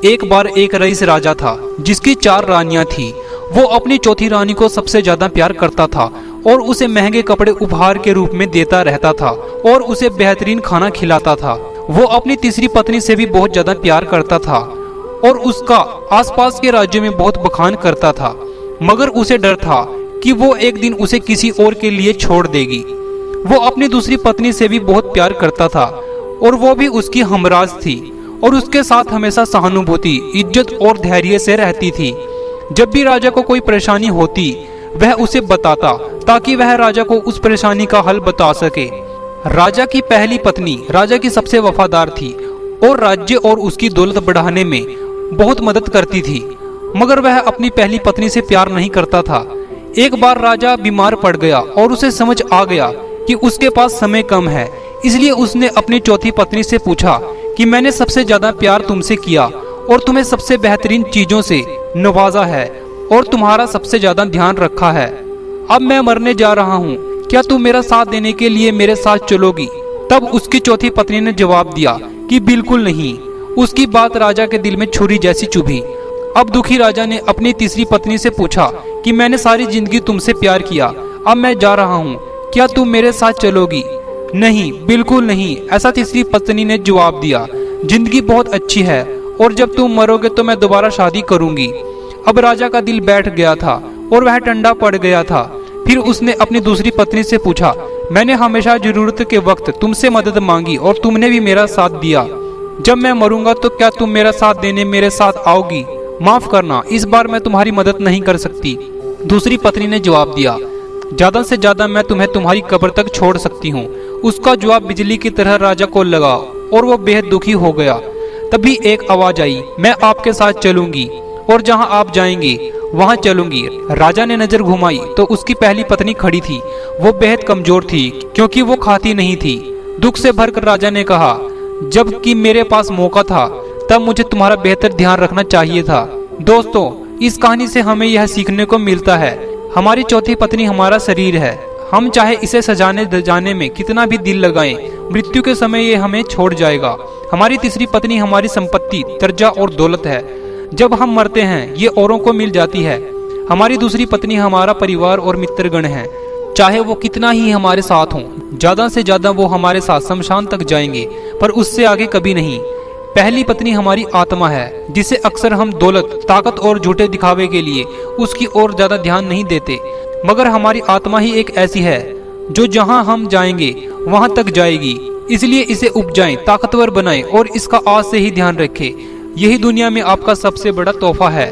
एक बार एक रईस राजा था जिसकी 4 रानियां थी। वो अपनी चौथी रानी को सबसे ज्यादा प्यार करता था और उसे महंगे कपड़े उपहार के रूप में देता रहता था और उसे बेहतरीन खाना खिलाता था। वो अपनी तीसरी पत्नी से भी बहुत ज्यादा प्यार करता था और उसका आसपास के राज्यों में बहुत बखान करता था, मगर उसे डर था कि वो एक दिन उसे किसी और के लिए छोड़ देगी। वो अपनी दूसरी पत्नी से भी बहुत प्यार करता था और वो भी उसकी हमराज थी और उसके साथ हमेशा सहानुभूति, इज्जत और धैर्य से रहती थी। जब भी राजा को कोई परेशानी होती वह उसे बताता ताकि वह राजा को उस परेशानी का हल बता सके। राजा की पहली पत्नी राजा की सबसे वफादार थी और राज्य और उसकी दौलत बढ़ाने में बहुत मदद करती थी, मगर वह अपनी पहली पत्नी से प्यार नहीं करता था। एक बार राजा बीमार पड़ गया और उसे समझ आ गया कि उसके पास समय कम है, इसलिए उसने अपनी चौथी पत्नी से पूछा कि मैंने सबसे ज्यादा प्यार तुमसे किया और तुम्हें सबसे बेहतरीन चीजों से नवाजा है और तुम्हारा सबसे ज्यादा ध्यान रखा है। अब मैं मरने जा रहा हूँ, क्या तुम मेरा साथ देने के लिए मेरे साथ चलोगी? तब उसकी चौथी पत्नी ने जवाब दिया कि बिल्कुल नहीं। उसकी बात राजा के दिल में छुरी जैसी चुभी। अब दुखी राजा ने अपनी तीसरी पत्नी से पूछा कि मैंने सारी जिंदगी तुमसे प्यार किया, अब मैं जा रहा हूँ, क्या तुम मेरे साथ चलोगी? नहीं, बिल्कुल नहीं, ऐसा तीसरी पत्नी ने जवाब दिया। जिंदगी बहुत अच्छी है और जब तुम मरोगे तो मैं दोबारा शादी करूंगी। अब राजा का दिल बैठ गया था और वह ठंडा पड़ गया था। फिर उसने अपनी दूसरी पत्नी से पूछा, मैंने हमेशा जरूरत के वक्त तुमसे मदद मांगी और तुमने भी मेरा साथ दिया। जब मैं मरूंगा तो क्या तुम मेरा साथ देने मेरे साथ आओगी? माफ करना, इस बार मैं तुम्हारी मदद नहीं कर सकती। दूसरी पत्नी ने जवाब दिया, ज्यादा से ज्यादा मैं तुम्हें तुम्हारी कब्र तक छोड़ सकती हूँ। उसका जवाब बिजली की तरह राजा को लगा और वो बेहद दुखी हो गया। तभी एक आवाज आई, मैं आपके साथ चलूंगी और जहाँ आप जाएंगे वहाँ चलूंगी। राजा ने नजर घुमाई तो उसकी पहली पत्नी खड़ी थी। वो बेहद कमजोर थी क्योंकि वो खाती नहीं थी। दुख से भरकर राजा ने कहा, जबकि मेरे पास मौका था तब मुझे तुम्हारा बेहतर ध्यान रखना चाहिए था। दोस्तों, इस कहानी से हमें यह सीखने को मिलता है, हमारी चौथी पत्नी हमारा शरीर है। हम चाहे इसे सजाने दजाने में कितना भी दिल लगाएं, मृत्यु के समय ये हमें छोड़ जाएगा। हमारी तीसरी पत्नी हमारी संपत्ति, दर्जा और दौलत है। जब हम मरते हैं ये औरों को मिल जाती है। हमारी दूसरी पत्नी हमारा परिवार और मित्रगण है, चाहे वो कितना ही हमारे साथ हों। ज्यादा से ज्यादा वो हमारे साथ शमशान तक जाएंगे, पर उससे आगे कभी नहीं। पहली पत्नी हमारी आत्मा है, जिसे अक्सर हम दौलत, ताकत और झूठे दिखावे के लिए उसकी ओर ज्यादा ध्यान नहीं देते, मगर हमारी आत्मा ही एक ऐसी है जो जहां हम जाएंगे वहां तक जाएगी। इसलिए इसे उपजाएं, ताकतवर बनाएं और इसका आज से ही ध्यान रखें। यही दुनिया में आपका सबसे बड़ा तोहफा है।